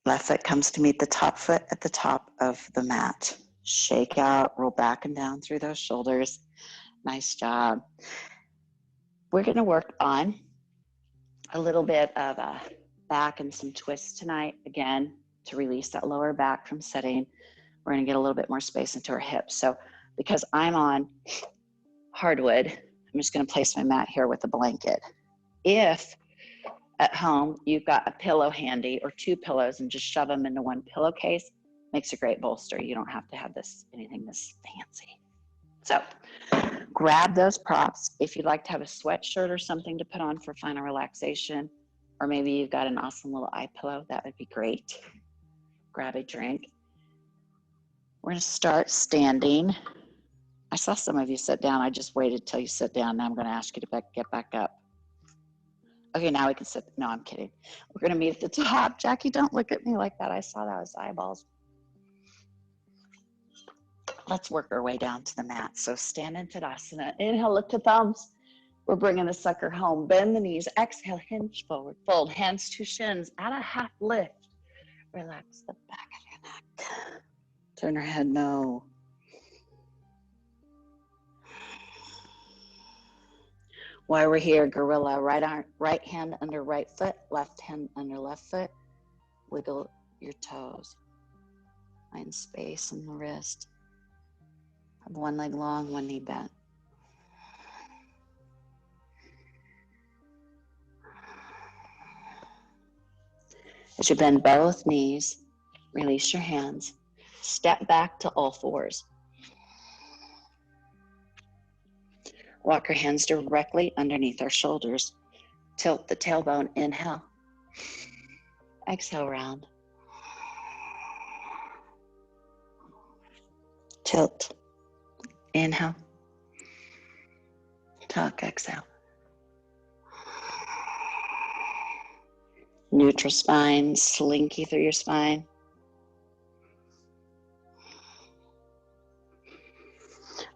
Left foot comes to meet the top foot at the top of the mat. Shake out, roll back and down through those shoulders. Nice job. We're going to work on a little bit of a back and some twists tonight, again, to release that lower back from sitting. We're going to get a little bit more space into our hips. So because I'm on hardwood, I'm just going to place my mat here with a blanket. If at home you've got a pillow handy or two pillows and just shove them into one pillowcase, makes a great bolster. You don't have to have anything this fancy. So grab those props. If you'd like to have a sweatshirt or something to put on for final relaxation, or maybe you've got an awesome little eye pillow, that would be great. Grab a drink. We're going to start standing. I saw some of you sit down. I just waited till you sit down. Now I'm going to ask you to get back up. Okay, now we can sit. No, I'm kidding. We're going to meet at the top. Jackie, don't look at me like that. I saw that as eyeballs. Let's work our way down to the mat. So stand in Tadasana. Inhale, lift the thumbs. We're bringing the sucker home. Bend the knees. Exhale, hinge forward. Fold hands to shins. Add a half lift. Relax the back of your neck. Turn your head no. While we're here, gorilla, right hand under right foot, left hand under left foot. Wiggle your toes. Find space in the wrist. Have one leg long, one knee bent. As you bend both knees, release your hands. Step back to all fours. Walk your hands directly underneath our shoulders. Tilt the tailbone, inhale. Exhale, round. Tilt, inhale. Tuck, exhale. Neutral spine, slinky through your spine.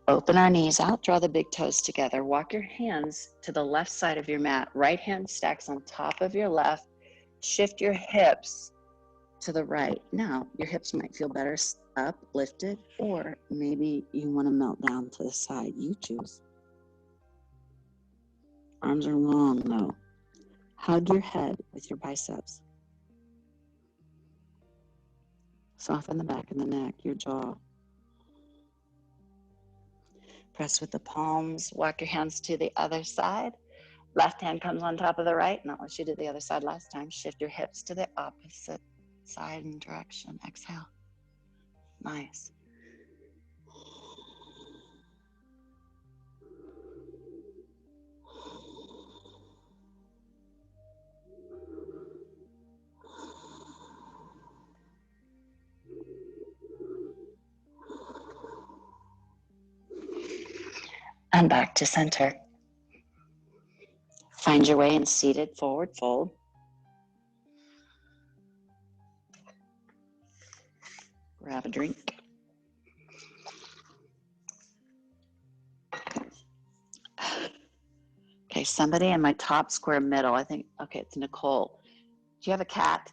Open our knees out, draw the big toes together. Walk your hands to the left side of your mat. Right hand stacks on top of your left. Shift your hips to the right. Now, your hips might feel better up, lifted, or maybe you want to melt down to the side. You choose. Arms are long, though. Hug your head with your biceps. Soften the back of the neck, your jaw. Press with the palms. Walk your hands to the other side. Left hand comes on top of the right, not what you did the other side last time. Shift your hips to the opposite side and direction. Exhale. Nice. And back to center. Find your way in seated forward fold. Grab a drink. Okay, somebody in my top square middle, I think, okay, it's Nicole. Do you have a cat?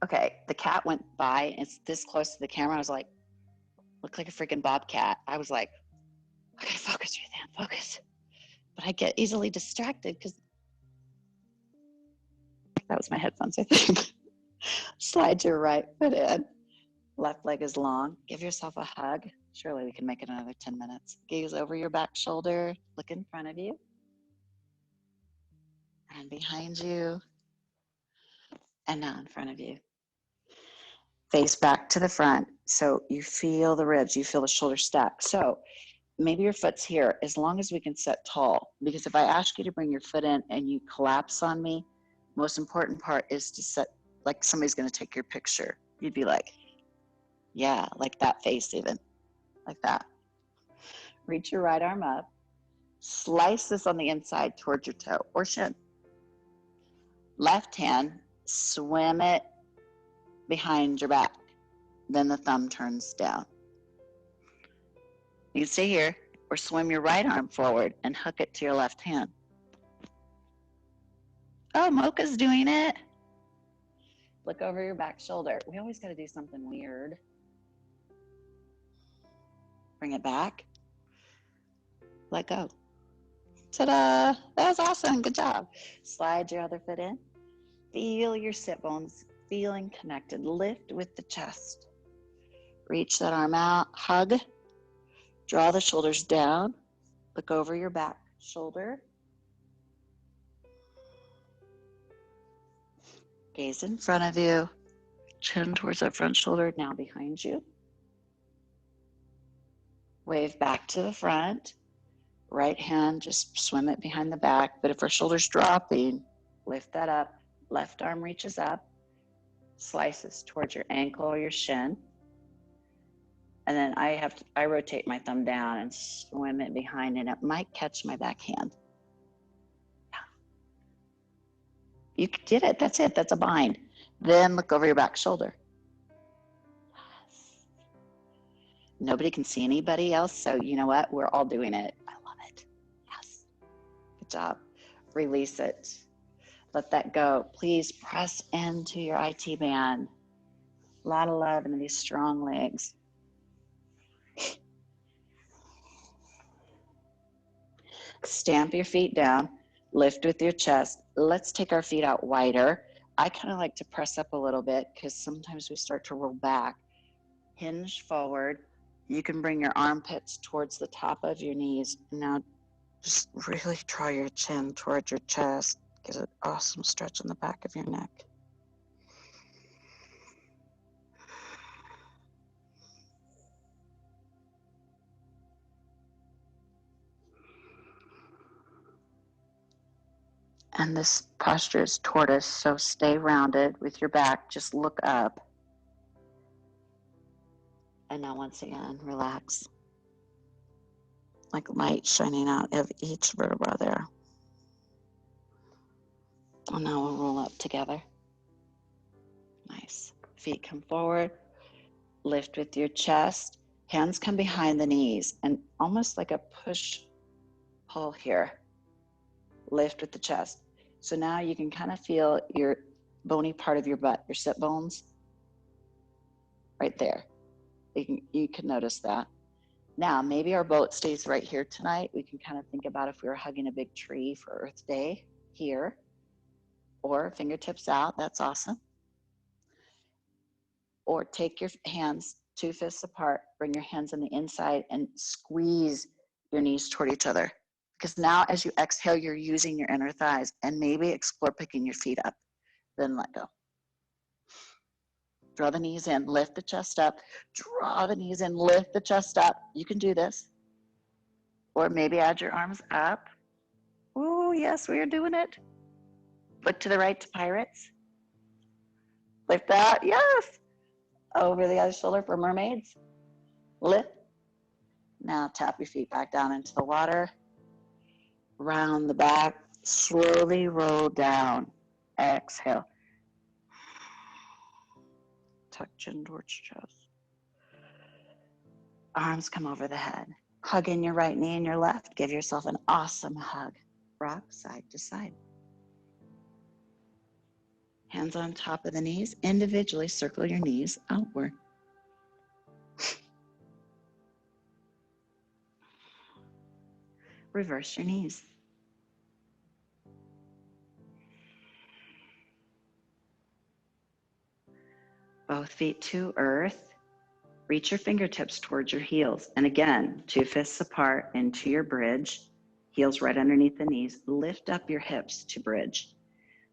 Okay, the cat went by, it's this close to the camera. I was like, looked like a freaking bobcat. I was like, okay, focus, Ruthann, focus. But I get easily distracted because that was my headphones, I think. Slide your right foot in. Left leg is long. Give yourself a hug. Surely we can make it another 10 minutes. Gaze over your back shoulder. Look in front of you. And behind you. And now in front of you. Face back to the front. So you feel the ribs. You feel the shoulder stack. So maybe your foot's here, as long as we can sit tall. Because if I ask you to bring your foot in and you collapse on me, most important part is to sit like somebody's going to take your picture. You'd be like, yeah, like that face even, like that. Reach your right arm up. Slice this on the inside towards your toe or shin. Left hand, swim it behind your back. Then the thumb turns down. You can stay here or swim your right arm forward and hook it to your left hand. Oh, Mocha's doing it. Look over your back shoulder. We always got to do something weird. Bring it back. Let go. Ta-da! That was awesome. Good job. Slide your other foot in. Feel your sit bones feeling connected. Lift with the chest. Reach that arm out. Hug. Draw the shoulders down. Look over your back shoulder. Gaze in front of you. Chin towards that front shoulder. Now behind you. Wave back to the front. Right hand, just swim it behind the back. But if our shoulder's dropping, lift that up. Left arm reaches up. Slices towards your ankle or your shin. And then I rotate my thumb down and swim it behind, and it might catch my back hand. You did it. That's it. That's a bind. Then look over your back shoulder. Yes. Nobody can see anybody else, so you know what? We're all doing it. I love it. Yes. Good job. Release it. Let that go. Please press into your IT band. A lot of love into these strong legs. Stamp your feet down. Lift with your chest. Let's take our feet out wider. I kind of like to press up a little bit because sometimes we start to roll back. Hinge forward. You can bring your armpits towards the top of your knees. Now just really draw your chin towards your chest. Get an awesome stretch in the back of your neck. And this posture is tortoise, so stay rounded with your back. Just look up. And now once again, relax. Like light shining out of each vertebra there. And now we'll roll up together. Nice. Feet come forward. Lift with your chest. Hands come behind the knees and almost like a push pull here. Lift with the chest. So now you can kind of feel your bony part of your butt, your sit bones, right there. You can notice that. Now, maybe our boat stays right here tonight. We can kind of think about if we were hugging a big tree for Earth Day here, or fingertips out. That's awesome. Or take your hands, 2 fists apart, bring your hands on the inside and squeeze your knees toward each other. Because now as you exhale, you're using your inner thighs, and maybe explore picking your feet up, then let go. Draw the knees in, lift the chest up, draw the knees in, lift the chest up. You can do this. Or maybe add your arms up. Oh, yes, we are doing it. Look to the right to pirates. Lift that, yes. Over the other shoulder for mermaids. Lift. Now tap your feet back down into the water. round the back, slowly roll down. Exhale. Tuck chin towards chest. Arms come over the head. Hug in your right knee and your left. Give yourself an awesome hug. Rock side to side. Hands on top of the knees. Individually circle your knees outward. Reverse your knees. Both feet to earth. Reach your fingertips towards your heels. And again, 2 fists apart into your bridge. Heels right underneath the knees. Lift up your hips to bridge.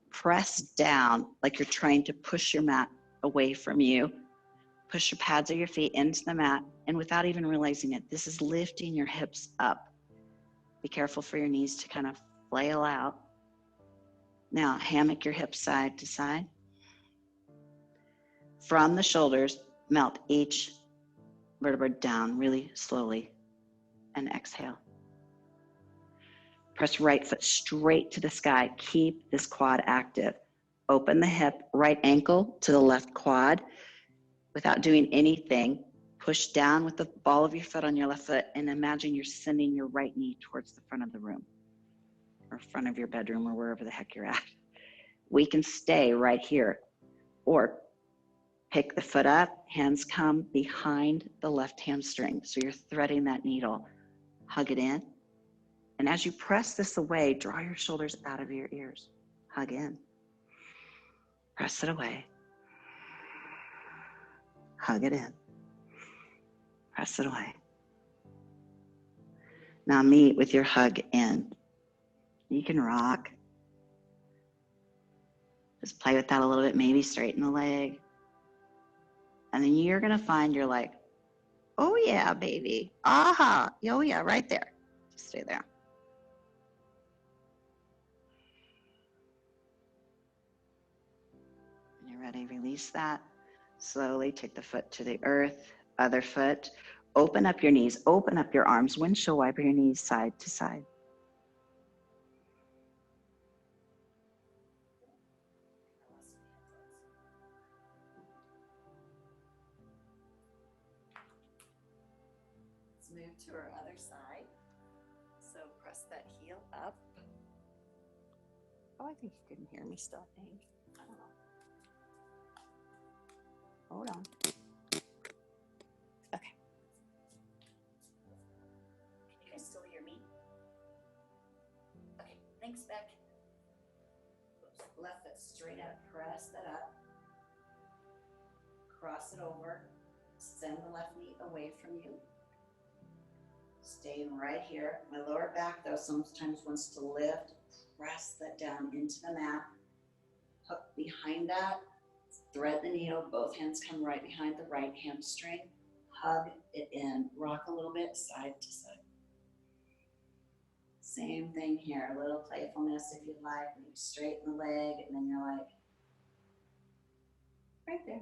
Press down like you're trying to push your mat away from you. Push your pads of your feet into the mat. And without even realizing it, this is lifting your hips up. Be careful for your knees to kind of flail out. Now, hammock your hips side to side. From the shoulders, melt each vertebra down really slowly and exhale. Press right foot straight to the sky. Keep this quad active. Open the hip, right ankle to the left quad without doing anything. Push down with the ball of your foot on your left foot and imagine you're sending your right knee towards the front of the room or front of your bedroom or wherever the heck you're at. We can stay right here or pick the foot up, hands come behind the left hamstring. So you're threading that needle. Hug it in. And as you press this away, draw your shoulders out of your ears. Hug in. Press it away. Hug it in. Press it away. Now meet with your hug in. You can rock. Just play with that a little bit, maybe straighten the leg. And then you're going to find you're like, oh yeah, baby. Aha. Oh yeah, right there. Just stay there. When you're ready, release that. Slowly take the foot to the earth, other foot. Open up your knees, open up your arms, windshield wiper your knees side to side. Let's move to our other side. So press that heel up. Oh, I think you can hear me still, I think. I don't know. Hold on. Okay. Can you guys still hear me? Okay, thanks, Beck. Oops. Left foot straight up, press that up. Cross it over. Send the left knee away from you. Staying right here. My lower back, though, sometimes wants to lift. Press that down into the mat. Hook behind that. Thread the needle. Both hands come right behind the right hamstring. Hug it in. Rock a little bit side to side. Same thing here. A little playfulness if you'd like. Maybe straighten the leg, and then you're like, right there.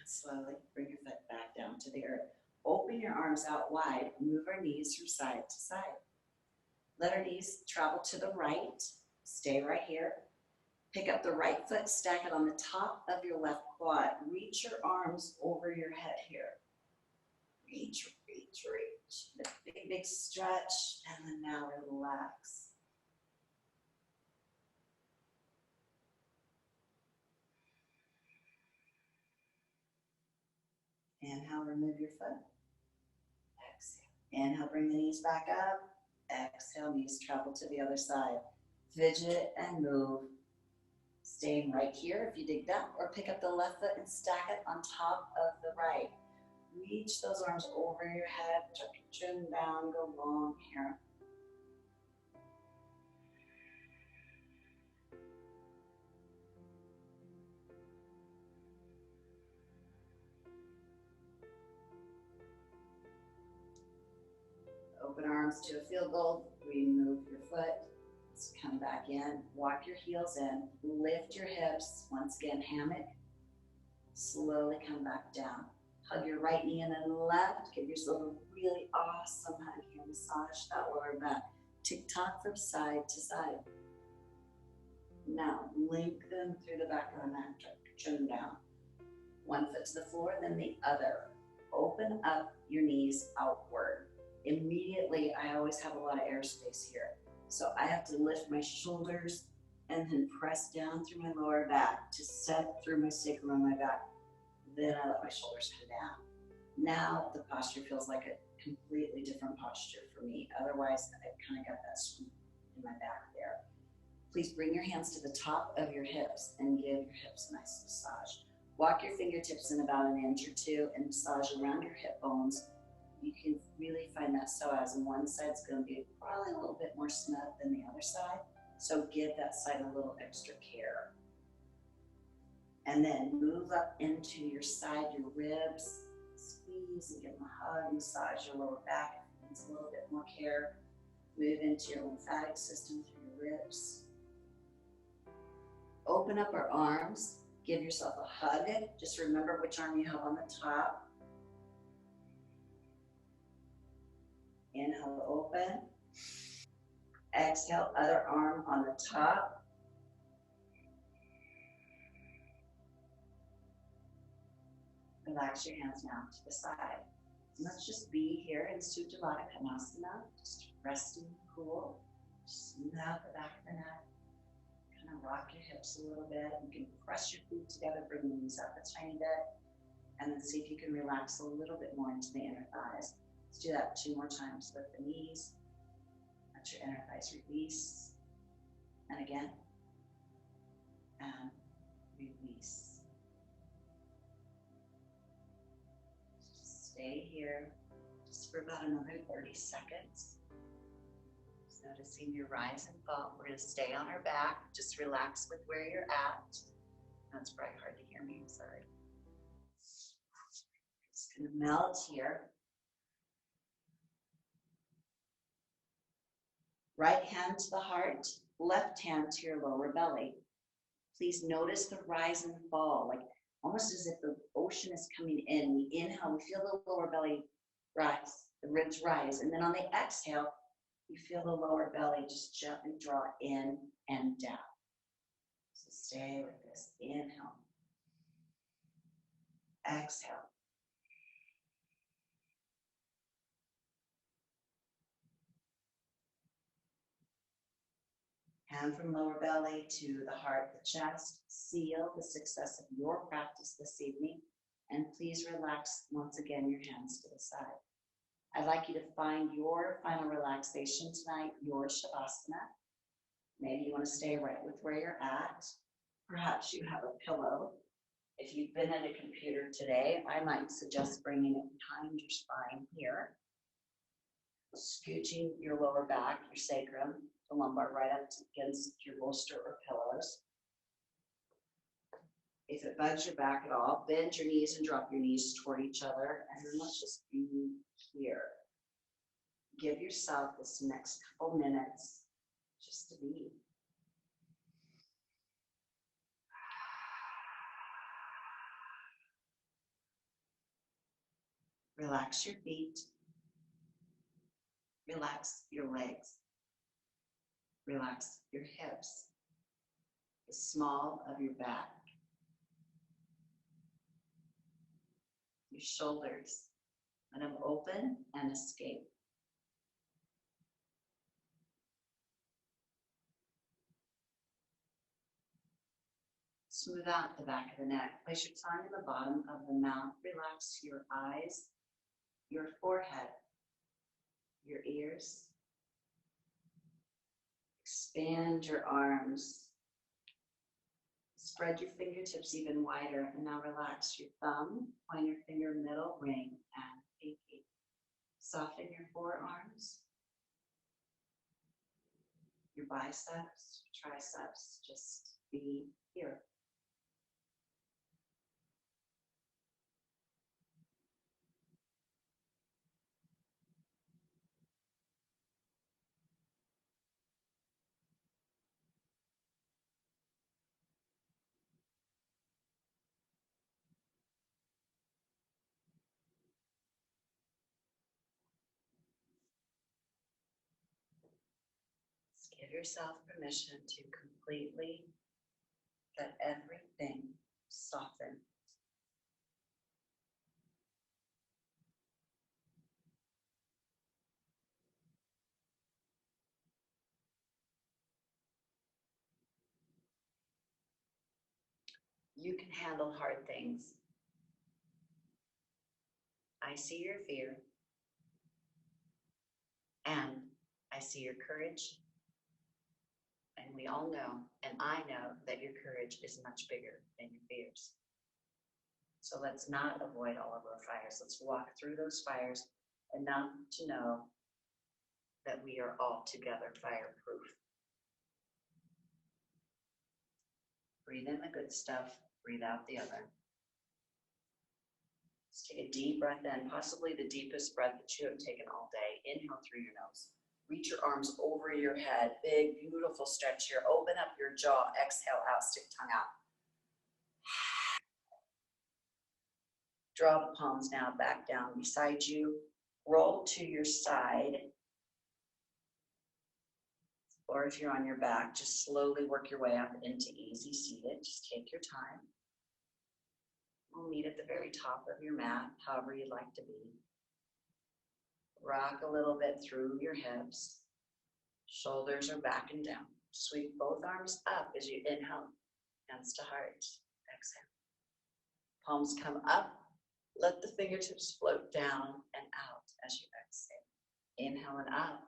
Slowly bring your foot back down to the earth. Open your arms out wide. Move our knees from side to side. Let our knees travel to the right. Stay right here. Pick up the right foot, stack it on the top of your left quad. Reach your arms over your head here. Reach, reach, reach. Big, big stretch, and then now relax. Inhale, remove your foot. Exhale. Inhale, bring the knees back up. Exhale, knees travel to the other side. Fidget and move. Staying right here if you dig that, or pick up the left foot and stack it on top of the right. Reach those arms over your head, tuck your chin down, go long here. Open arms to a field goal. Remove your foot. So come back in, walk your heels in, lift your hips. Once again, hammock. Slowly come back down. Hug your right knee in and left. Give yourself a really awesome hug here. Massage that lower back. Tick-tock from side to side. Now, lengthen through the back of the neck, chin down. One foot to the floor, then the other. Open up your knees outward. Immediately, I always have a lot of airspace here. So I have to lift my shoulders and then press down through my lower back to set through my sacrum on my back. Then I let my shoulders come down. Now the posture feels like a completely different posture for me. Otherwise, I kind of got that scoop in my back there. Please bring your hands to the top of your hips and give your hips a nice massage. Walk your fingertips in about an inch or two and massage around your hip bones. You can really find that psoas, and one side's going to be probably a little bit more snug than the other side. So give that side a little extra care. And then move up into your side, your ribs. Squeeze and give them a hug, massage your lower back. It needs a little bit more care. Move into your lymphatic system through your ribs. Open up our arms. Give yourself a hug. Just remember which arm you have on the top. Inhale, open. Exhale, other arm on the top. Relax your hands now to the side. And let's just be here in Supta Baddha Konasana, just resting cool. Smooth out the back of the neck. Kind of rock your hips a little bit. You can press your feet together, bring the knees up a tiny bit, and then see if you can relax a little bit more into the inner thighs. Let's do that 2 more times. Lift the knees, let your inner thighs release, and again, and release. Just stay here just for about another 30 seconds. Just noticing your rise and fall. We're going to stay on our back. Just relax with where you're at. That's probably hard to hear me, I'm sorry. Just going to melt here. Right hand to the heart, left hand to your lower belly. Please notice the rise and fall, like almost as if the ocean is coming in. We inhale, we feel the lower belly rise, the ribs rise. And then on the exhale, you feel the lower belly just gently draw in and down. So stay with this. Inhale. Exhale. Hand from lower belly to the heart, the chest. Seal the success of your practice this evening. And please relax once again your hands to the side. I'd like you to find your final relaxation tonight, your Shavasana. Maybe you want to stay right with where you're at. Perhaps you have a pillow. If you've been at a computer today, I might suggest bringing it behind your spine here. Scooching your lower back, your sacrum, the lumbar right up against your bolster or pillows. If it bugs your back at all, bend your knees and drop your knees toward each other. And then let's just be here. Give yourself this next couple minutes just to be. Relax your feet. Relax your legs. Relax your hips. The small of your back. Your shoulders. Let them open and escape. Smooth out the back of the neck. Place your tongue in the bottom of the mouth. Relax your eyes, your forehead, your ears. Expand your arms. Spread your fingertips even wider. And now relax your thumb, pointer finger, middle, ring, and pinky. Soften your forearms, your biceps, triceps. Just be here. Give yourself permission to completely let everything soften. You can handle hard things. I see your fear, and I see your courage. And we all know, and I know, that your courage is much bigger than your fears. So let's not avoid all of our fires. Let's walk through those fires enough to know that we are all together fireproof. Breathe in the good stuff, breathe out the other. Let's take a deep breath in, possibly the deepest breath that you have taken all day. Inhale through your nose. Reach your arms over your head. Big, beautiful stretch here. Open up your jaw. Exhale out, stick tongue out. Draw the palms now back down beside you. Roll to your side. Or if you're on your back, just slowly work your way up into easy seated. Just take your time. We'll meet at the very top of your mat, however you'd like to be. Rock a little bit through your hips. Shoulders are back and down. Sweep both arms up as you inhale, hands to heart. Exhale. Palms come up. Let the fingertips float down and out as you exhale. Inhale and up.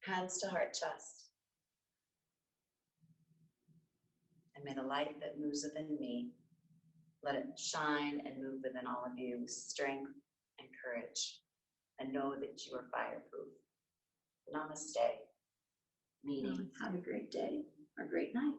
Hands to heart, chest. And may the light that moves within me, let it shine and move within all of you with strength and courage. And know that you are fireproof. Namaste. Meaning, have a great day or great night.